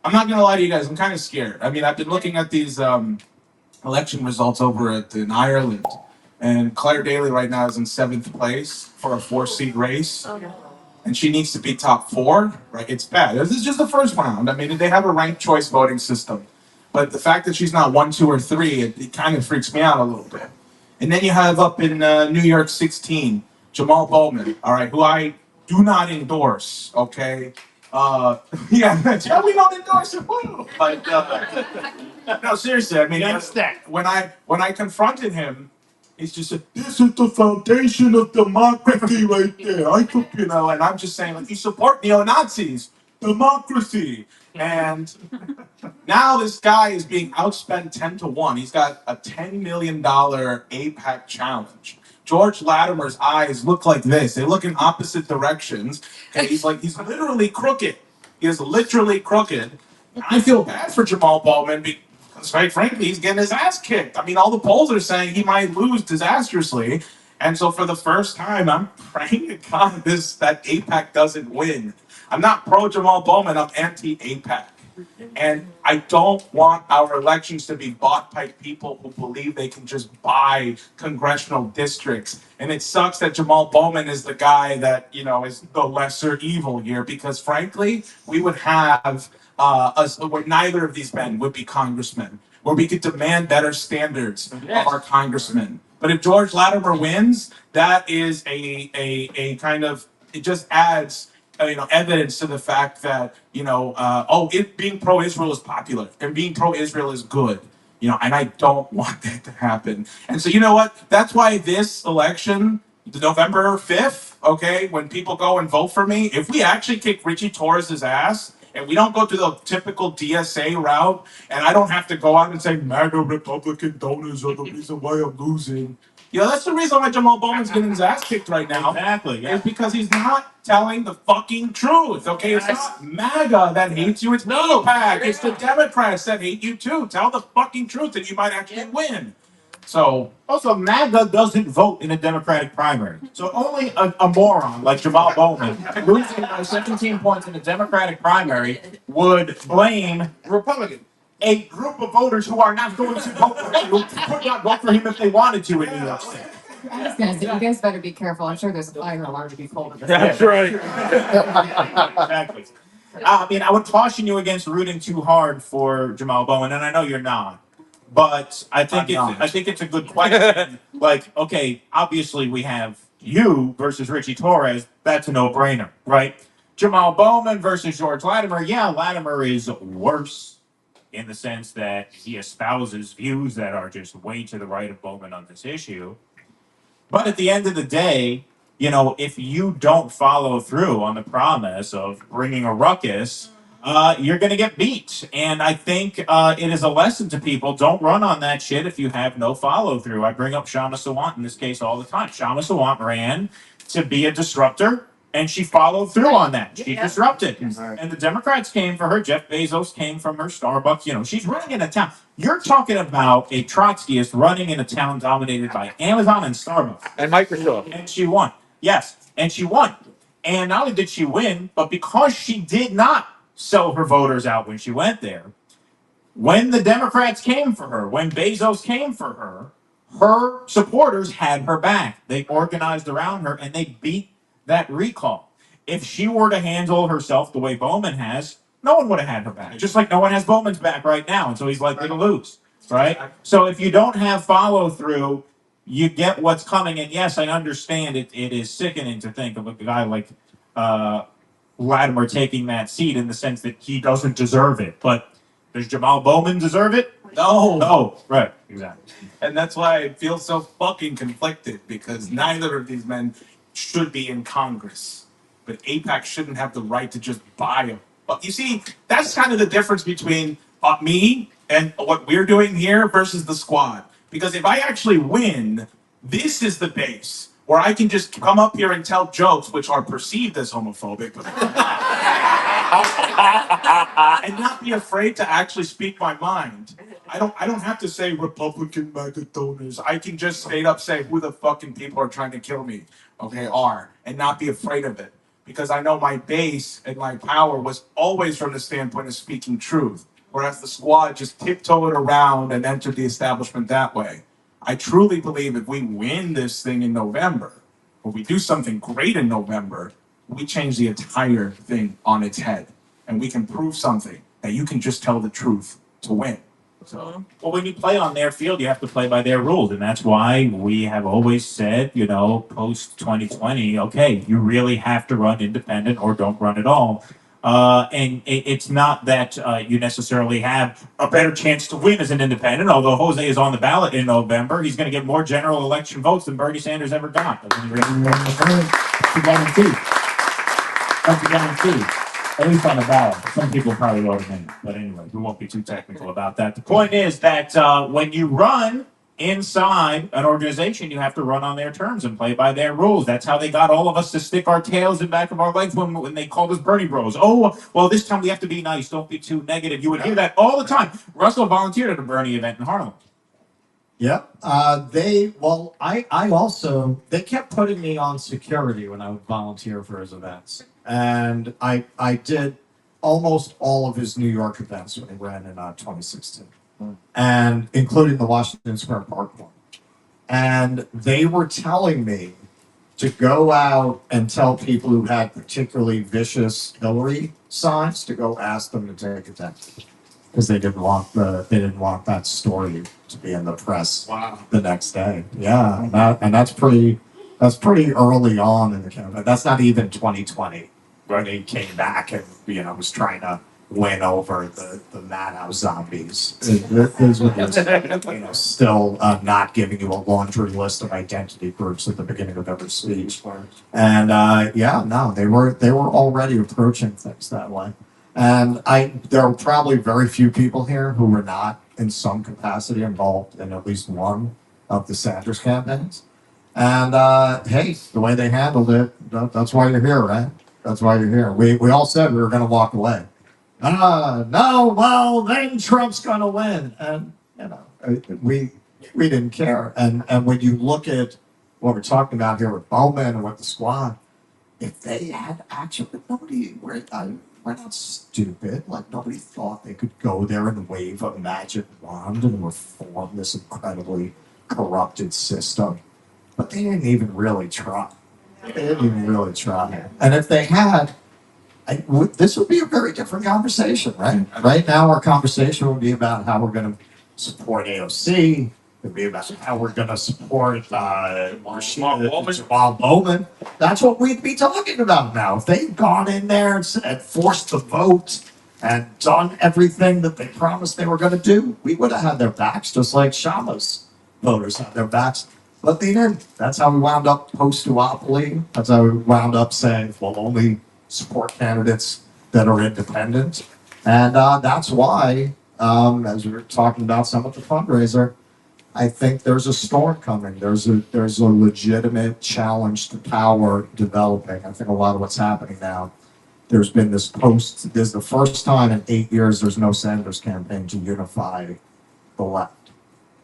I'm not gonna lie to you guys. I'm kind of scared. I mean, I've been looking at these election results over in Ireland, and Claire Daly right now is in 7th place for a 4-seat race, and she needs to be top 4. Right? It's bad. This is just the first round. I mean, they have a ranked choice voting system, but the fact that she's not 1, 2, or 3, it kind of freaks me out a little bit. And then you have up in New York 16, Jamaal Bowman. All right, who I do not endorse. Okay. Yeah, we don't endorse him. But no, seriously. I mean, when I confronted him, he's just said, "This is the foundation of democracy, right there." And I'm just saying, like, you support neo-Nazis, democracy, and now this guy is being outspent 10-1. He's got a $10 million APAC challenge. George Latimer's eyes look like this. They look in opposite directions. And he's literally crooked. He is literally crooked. And I feel bad for Jamaal Bowman because, quite frankly, he's getting his ass kicked. I mean, all the polls are saying he might lose disastrously. And so for the first time, I'm praying to God that APAC doesn't win. I'm not pro Jamaal Bowman, I'm anti-APAC. And I don't want our elections to be bought by people who believe they can just buy congressional districts. And it sucks that Jamaal Bowman is the guy that, is the lesser evil here, because frankly, we would have where neither of these men would be congressmen, where we could demand better standards of our congressmen. But if George Latimer wins, that is a kind of, it just adds evidence to the fact that being pro-Israel is popular and being pro-Israel is good, and I don't want that to happen. And so you know what? That's why this election, November 5th, okay, when people go and vote for me, if we actually kick Richie Torres's ass and we don't go to the typical DSA route, and I don't have to go out and say MAGA Republican donors are the reason why I'm losing. That's the reason why Jamaal Bowman's getting his ass kicked right now. Exactly. Yeah. Is because he's not telling the fucking truth. Okay, it's not MAGA that hates you. It's AIPAC. It's the Democrats that hate you too. Tell the fucking truth, and you might actually win. So also, MAGA doesn't vote in a Democratic primary. So only a moron like Jamaal Bowman, losing by 17 points in a Democratic primary, would blame Republican. a group of voters who are not going to vote for him, who could not vote for him if they wanted to in New York State. I was gonna say, you guys better be careful. I'm sure there's a fire alarm to be pulled. That's right. Exactly. I mean, I would caution you against rooting too hard for Jamaal Bowman, and I know you're not. But I think it's a good question. Like, okay, obviously we have you versus Richie Torres. That's a no-brainer, right? Jamaal Bowman versus George Latimer. Yeah, Latimer is worse in the sense that he espouses views that are just way to the right of Bowman on this issue. But at the end of the day, if you don't follow through on the promise of bringing a ruckus, you're going to get beat. And I think it is a lesson to people. Don't run on that shit if you have no follow through. I bring up Shama Sawant in this case all the time. Shama Sawant ran to be a disruptor, and she followed through on that. She disrupted. And the Democrats came for her. Jeff Bezos came from her Starbucks. She's running in a town. You're talking about a Trotskyist running in a town dominated by Amazon and Starbucks. And Microsoft. And she won. Yes, and she won. And not only did she win, but because she did not sell her voters out when she went there, when the Democrats came for her, when Bezos came for her supporters had her back. They organized around her, and they beat that recall. If she were to handle herself the way Bowman has, no one would have had her back. Just like no one has Bowman's back right now, and so he's likely to lose, right? So if you don't have follow through, you get what's coming. And yes, I understand it is sickening to think of a guy like Latimer taking that seat in the sense that he doesn't deserve it. But does Jamaal Bowman deserve it? No. Right, exactly. And that's why I feel so fucking conflicted, because neither of these men should be in Congress. But AIPAC shouldn't have the right to just buy them. But you see, that's kind of the difference between me and what we're doing here versus the squad. Because if I actually win, this is the base where I can just come up here and tell jokes which are perceived as homophobic, and not be afraid to actually speak my mind. I don't have to say Republican MAGA donors. I can just straight up say who the fucking people are trying to kill me, okay, and not be afraid of it. because I know my base and my power was always from the standpoint of speaking truth, whereas the squad just tiptoed around and entered the establishment that way. I truly believe if we win this thing in November, or we do something great in November, we change the entire thing on its head. And we can prove something that you can just tell the truth to win. So, Well, when you play on their field, you have to play by their rules, and that's why we have always said, you know, post 2020, okay, you really have to run independent or don't run at all. And it's not that you necessarily have a better chance to win as an independent, although Jose is on the ballot in November. He's going to get more general election votes than Bernie Sanders ever got. That's a guarantee. That's a guarantee. At least on the ballot. Some people probably vote him in. But anyway, we won't be too technical about that. The point is that when you run inside an organization, you have to run on their terms and play by their rules. That's how they got all of us to stick our tails in back of our legs when they called us Bernie Bros. Oh, well, this time we have to be nice. Don't be too negative. You would hear that all the time. Russell volunteered at a Bernie event in Harlem. Yep. I also, they kept putting me on security when I would volunteer for his events. And I did almost all of his New York events when he ran in 2016, and including the Washington Square Park one. And they were telling me to go out and tell people who had particularly vicious Hillary signs to go ask them to take it down, because they didn't want that story to be in the press the next day. Yeah, and that's pretty early on in the campaign. That's not even 2020 when he came back and was trying to win over the madhouse zombies. This was still not giving you a laundry list of identity groups at the beginning of every speech. And they were already approaching things that way. And there are probably very few people here who were not in some capacity involved in at least one of the Sanders campaigns. And hey, the way they handled it, that's why you're here, right? That's why you're here. We all said we were going to walk away. No, well, then Trump's going to win. And, we didn't care. And when you look at what we're talking about here with Bowman and with the squad, if they had actually, we're not stupid. Like, nobody thought they could go there and wave a magic wand and reform this incredibly corrupted system. But they didn't even really try. And if they had, this would be a very different conversation, right? Right now, our conversation would be about how we're going to support AOC. It would be about how we're going to support Jamaal Bowman. That's what we'd be talking about now. If they'd gone in there and forced the vote and done everything that they promised they were going to do, we would have had their backs, just like Shama's voters had their backs. But they didn't. That's how we wound up post-duopoly. That's how we wound up saying, we'll only support candidates that are independent. And that's why, as we were talking about some of the fundraiser, I think there's a storm coming. There's a legitimate challenge to power developing. I think a lot of what's happening now, there's been this is the first time in 8 years there's no Sanders campaign to unify the left.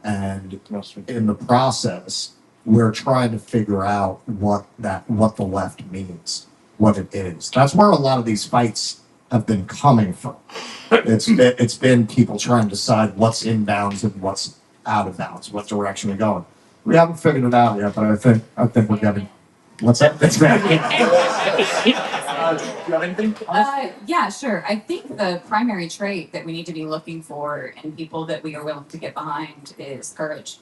And in the process, we're trying to figure out what the left means, what it is. That's where a lot of these fights have been coming from. It's been people trying to decide what's in bounds and what's out of bounds, what direction we're going. We haven't figured it out yet, but I think we're getting. What's that? That's bad. Do you have anything? Yeah, sure. I think the primary trait that we need to be looking for in people that we are willing to get behind is courage.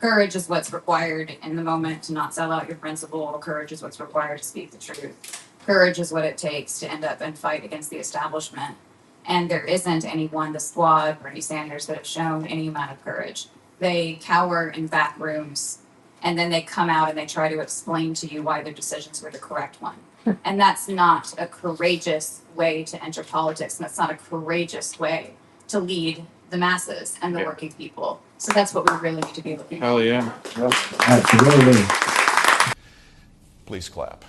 Courage is what's required in the moment to not sell out your principle. Courage is what's required to speak the truth. Courage is what it takes to end up and fight against the establishment. And there isn't anyone, the squad, Bernie Sanders, that have shown any amount of courage. They cower in back rooms, and then they come out and they try to explain to you why their decisions were the correct one. And that's not a courageous way to enter politics, and that's not a courageous way to lead the masses and the working people. So that's what we really need to be looking for. Hell yeah. Absolutely. Please clap.